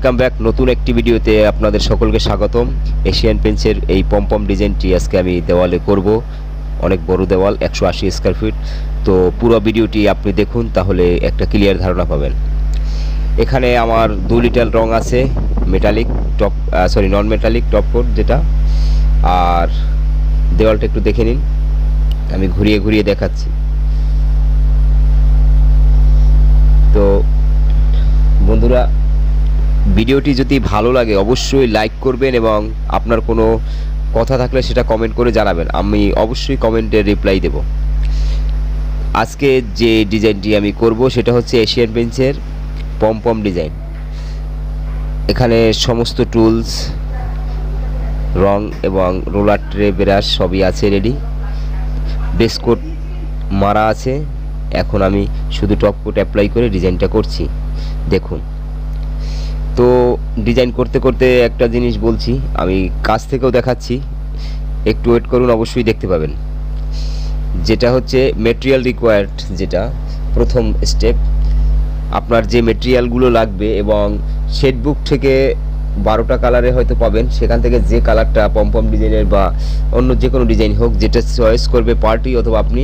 Welcome back নতুন একটি ভিডিওতে আপনাদের সকলকে স্বাগতম। এশিয়ান পেন্টসের এই পমপম ডিজাইনটি আজকে আমি দেওয়ালে করব। অনেক বড় দেওয়াল, 180 স্কয়ার ফিট। তো পুরো ভিডিওটি আপনি দেখুন, তাহলে একটা ক্লিয়ার ধারণা পাবেন। এখানে আমার 2 লিটার রং আছে, metallic top non metallic top coat যেটা। আর দেওয়ালটা একটু দেখে নিন, আমি ঘুরিয়ে ঘুরিয়ে দেখাচ্ছি। তো বন্ধুরা, ভিডিওটি যদি ভালো লাগে অবশ্যই লাইক করবেন এবং আপনার কোনো কথা থাকলে সেটা কমেন্ট করে জানাবেন, আমি অবশ্যই কমেন্টে রিপ্লাই দেব। আজকে যে ডিজাইনটি আমি করব সেটা হচ্ছে এশিয়ান পেইন্টসের পমপম ডিজাইন। এখানে সমস্ত টুলস, রং এবং রোলার ট্রে, ব্রাশ সবই আছে রেডি। বেস কোট মারা আছে, এখন আমি শুধু টপ কোট অ্যাপ্লাই করে ডিজাইনটা করছি। দেখুন, তো ডিজাইন করতে করতে একটা জিনিস বলছি, আমি কাছ থেকেও দেখাচ্ছি, একটু ওয়েট করুন, অবশ্যই দেখতে পাবেন। যেটা হচ্ছে মেটেরিয়াল রিকোয়ার্ড, যেটা প্রথম স্টেপ, আপনার যে মেটেরিয়ালগুলো লাগবে এবং শেডবুক থেকে 12টা কালারে হয়তো পাবেন, সেখান থেকে যে কালারটা পমপম ডিজাইনের বা অন্য যে কোনো ডিজাইন হোক, যেটা চয়েস করবে পার্টি অথবা আপনি,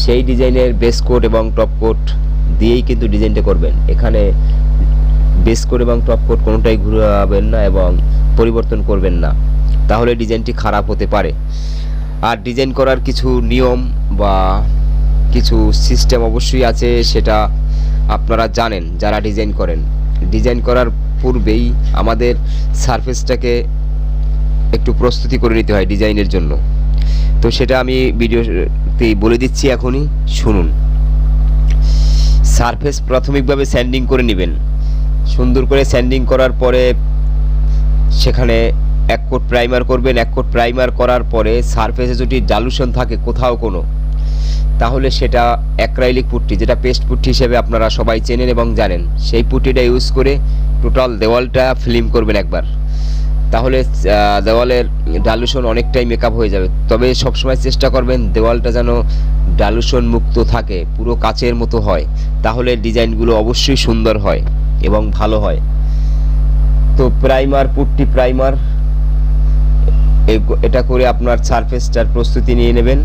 সেই ডিজাইনের বেস কোট এবং টপ কোট দিয়েই কিন্তু ডিজাইনটা করবেন। এখানে বেস কোট এবং টপ কোট কোনোটাই ঘুরাবেন না এবং পরিবর্তন করবেন না, তাহলে ডিজাইনটি খারাপ হতে পারে। আর ডিজাইন করার কিছু নিয়ম বা কিছু সিস্টেম অবশ্যই আছে, সেটা আপনারা জানেন যারা ডিজাইন করেন। ডিজাইন করার পূর্বেই আমাদের সারফেসটাকে একটু প্রস্তুতি করে নিতে হয় ডিজাইনের জন্য। তো সেটা আমি ভিডিওতে বলে দিচ্ছি, এখনই শুনুন। সারফেস প্রাথমিকভাবে স্যান্ডিং করে নেবেন। সুন্দর করে স্যান্ডিং করার পরে সেখানে 1 কোট প্রাইমার করবেন। 1 কোট প্রাইমার করার পরে সারফেসে যদি ডালুশন থাকে কোথাও কোনো, তাহলে সেটা অ্যাক্রাইলিক পুট্টি, যেটা পেস্ট পুট্টি হিসেবে আপনারা সবাই চেনেন এবং জানেন, সেই পুট্টিটা ইউজ করে টোটাল দেওয়ালটা ফিল্ম করবেন একবার। তাহলে দেওয়ালের ডালুশন অনেকটাই মেকআপ হয়ে যাবে। তবে সবসময় চেষ্টা করবেন দেওয়ালটা যেন ডালুশন মুক্ত থাকে, পুরো কাচের মতো হয়, তাহলে ডিজাইনগুলো অবশ্যই সুন্দর হয় এবং ভালো হয়। তো প্রাইমার, পুট্টি প্রাইমার, এটা করে আপনার সারফেসটার প্রস্তুতি নিয়ে নেবেন।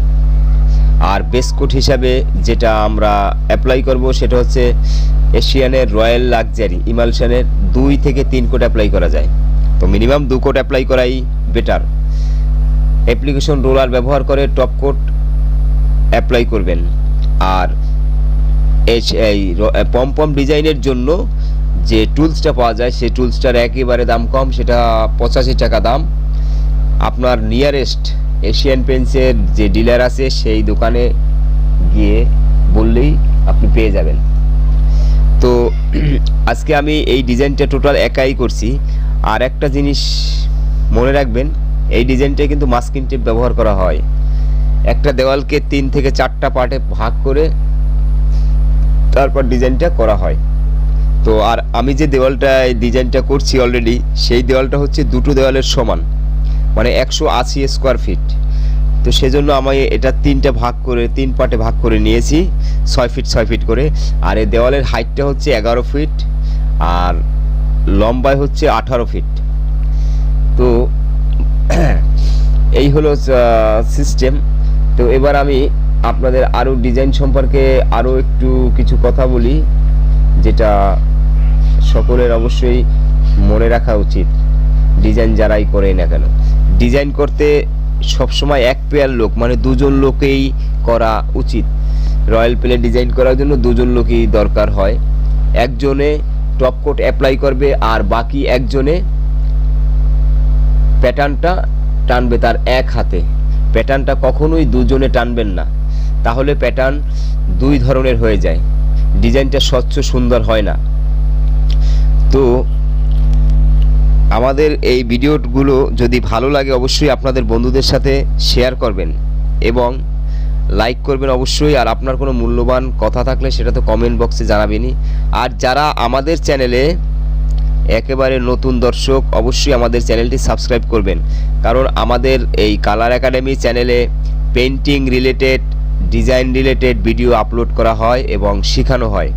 আর বেস কোট হিসাবে যেটা আমরা অ্যাপ্লাই করব সেটা হচ্ছে এশিয়ানের রয়্যাল লাক্সারি ইমালশনের 2 থেকে 3 কোট অ্যাপ্লাই করা যায়, তো মিনিমাম 2 কোট অ্যাপ্লাই করাই বেটার। অ্যাপ্লিকেশন রোলার ব্যবহার করে টপ কোট অ্যাপ্লাই করবেন। আর এই পমপম ডিজাইনের জন্য যে টুলসটা পাওয়া যায়, সেই টুলসটার একেবারে দাম কম, সেটা 85 টাকা দাম। আপনার নিয়ারেস্ট এশিয়ান পেইন্টসের যে ডিলার আছে সেই দোকানে গিয়ে বললেই আপনি পেয়ে যাবেন। তো আজকে আমি এই ডিজাইনটা টোটাল একাই করছি। আর একটা জিনিস মনে রাখবেন, এই ডিজাইনটায় কিন্তু মাস্কিং টেপ ব্যবহার করা হয়। একটা দেওয়ালকে 3 থেকে 4টা পার্টে ভাগ করে তারপর ডিজাইনটা করা হয়। তো আর আমি যে ডিজাইনটা করছি অলরেডি, সেই দেওয়ালটা হচ্ছে দুটো দেওয়ালের সমান, মানে 180 স্কয়ার ফিট। তো সেজন্য আমি এটা 3 পার্টে ভাগ করে নিয়েছি, 6 ফিট 6 ফিট করে। আর এই দেওয়ালের হাইটটা হচ্ছে 11 ফিট আর লম্বায় হচ্ছে 18 ফিট। তো এই হলো সিস্টেম। তো এবার আমি আপনাদের আরও ডিজাইন সম্পর্কে আরও একটু কিছু কথা বলি, যেটা সকলের অবশ্যই মনে রাখা উচিত, ডিজাইন যারাই করে না কেন। ডিজাইন করতে সবসময় এক পেয়ার লোক, মানে 2 জন লোকেই করা উচিত। রয়্যাল প্লে ডিজাইন করার জন্য 2 জন লোকই দরকার হয়। একজনে টপ কোট অ্যাপ্লাই করবে আর বাকি একজনে প্যাটার্নটা টানবে তার এক হাতে। প্যাটার্নটা কখনোই 2 জনে টানবেন না, তাহলে প্যাটার্ন 2 ধরনের হয়ে যায়, ডিজাইনটা স্বচ্ছ সুন্দর হয় না। তো আমাদের এই ভিডিওগুলো যদি ভালো লাগে অবশ্যই আপনাদের বন্ধুদের সাথে শেয়ার করবেন এবং লাইক করবেন অবশ্যই। আর আপনার কোনো মূল্যবান কথা থাকলে সেটা তো কমেন্ট বক্সে জানাবেনই। আর যারা আমাদের চ্যানেলে একেবারে নতুন দর্শক, অবশ্যই আমাদের চ্যানেলটি সাবস্ক্রাইব করবেন, কারণ আমাদের এই কালার একাডেমি চ্যানেলে painting related, design related video upload করা হয় এবং শেখানো হয়।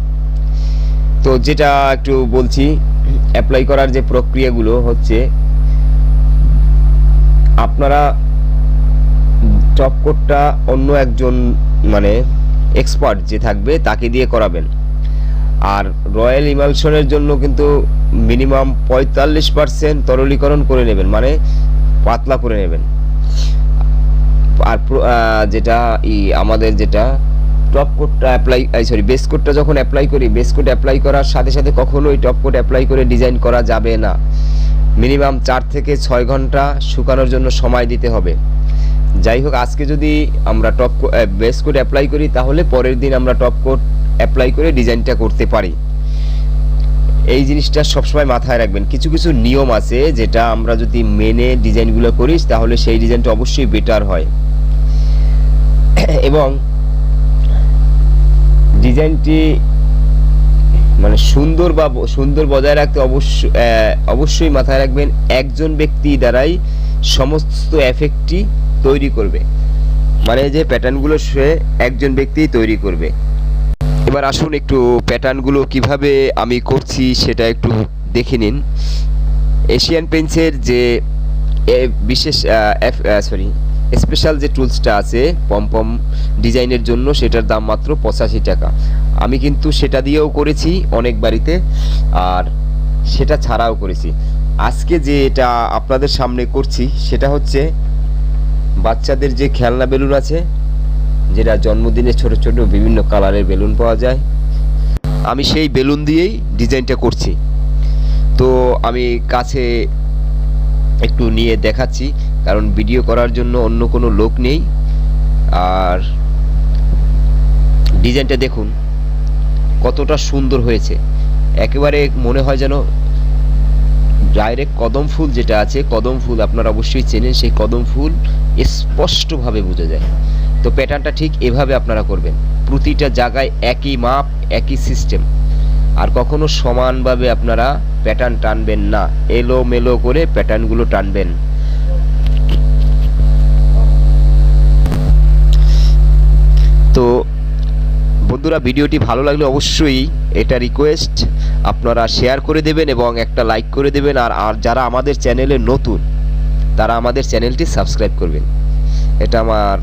তো যেটা একটু বলছি, অ্যাপ্লাই করার যে প্রক্রিয়াগুলো হচ্ছে, আপনারা টপ কোটটা অন্য একজন মানে এক্সপার্ট যে থাকবে তাকে দিয়ে করাবেন। আর রয়্যাল ইমালশনের জন্য কিন্তু মিনিমাম 45% তরলীকরণ করে নেবেন, মানে পাতলা করে নেবেন। আর যেটা আমাদের যেটা টপ কোটটা বেস কোটটা যখন অ্যাপ্লাই করি, বেস কোট অ্যাপ্লাই করার সাথে সাথে কখনোই টপ কোট অ্যাপ্লাই করে ডিজাইন করা যাবে না। মিনিমাম 4 থেকে 6 ঘন্টা শুকানোর জন্য সময় দিতে হবে। যাই হোক, আজকে যদি আমরা বেস কোট অ্যাপ্লাই করি তাহলে পরের দিন আমরা টপ কোট অ্যাপ্লাই করে ডিজাইনটা করতে পারি। এই জিনিসটা সবসময় মাথায় রাখবেন। কিছু কিছু নিয়ম আছে যেটা আমরা যদি মেনে ডিজাইনগুলো করি তাহলে সেই ডিজাইনটা অবশ্যই বেটার হয়। এবং ডিজাইনটি মানে সুন্দর বজায় রাখতে অবশ্যই মাথায় রাখবেন একজন ব্যক্তি দ্বারাই সমস্ত এফেক্টটি তৈরি করবে, মানে যে প্যাটার্নগুলো সে একজন ব্যক্তি তৈরি করবে। এবার আসুন একটু প্যাটার্নগুলো কিভাবে আমি করছি সেটা একটু দেখে নিন। এশিয়ান পেইন্টসের যে বিশেষ স্পেশাল যে টুলসটা আছে পমপম ডিজাইনের জন্য, সেটার দাম মাত্র 85 টাকা। আমি কিন্তু সেটা দিয়েও করেছি অনেক বাড়িতে, আর সেটা ছাড়াও করেছি। আজকে যে এটা আপনাদের সামনে করছি সেটা হচ্ছে বাচ্চাদের যে খেলনা বেলুন আছে, যেটা জন্মদিনে ছোট ছোট বিভিন্ন কালারের বেলুন পাওয়া যায়, আমি সেই বেলুন দিয়েই ডিজাইনটা করছি। তো আমি কাছে একটু নিয়ে দেখাচ্ছি, কারণ ভিডিও করার জন্য অন্য কোনো লোক নেই। আর ডিজাইনটা দেখুন কতটা সুন্দর হয়েছে, একেবারে মনে হয় যেন ডাইরেক্ট কদম ফুল যেটা আছে, কদম ফুল আপনারা অবশ্যই চেনেন, সেই কদম ফুল স্পষ্টভাবে বোঝা যায়। তো প্যাটার্নটা ঠিক এভাবে আপনারা করবেন, প্রতিটা জায়গায় একই মাপ, একই সিস্টেম। আর কখনো সমানভাবে আপনারা প্যাটার্ন টানবেন না, এলোমেলো করে প্যাটার্নগুলো টানবেন। তো বন্ধুরা, ভিডিওটি ভালো লাগলে অবশ্যই এটা রিকোয়েস্ট আপনারা শেয়ার করে দেবেন এবং একটা লাইক করে দেবেন। আর যারা আমাদের চ্যানেলে নতুন তারা আমাদের চ্যানেলটি সাবস্ক্রাইব করবেন, এটা আমার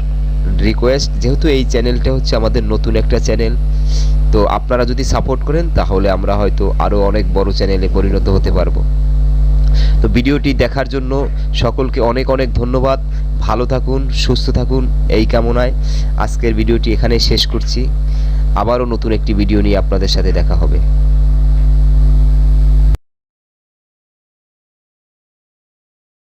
রিকোয়েস্ট। যেহেতু এই চ্যানেলটা হচ্ছে আমাদের নতুন একটা চ্যানেল, তো আপনারা যদি সাপোর্ট করেন তাহলে আমরা হয়তো আরও অনেক বড় চ্যানেলে পরিণত হতে পারবো। তো ভিডিওটি দেখার জন্য সকলকে অনেক অনেক ধন্যবাদ। ভালো থাকুন, সুস্থ থাকুন এই কামনায় আজকের ভিডিওটি এখানে শেষ করছি। আবারও নতুন একটি ভিডিও নিয়ে আপনাদের সাথে দেখা হবে।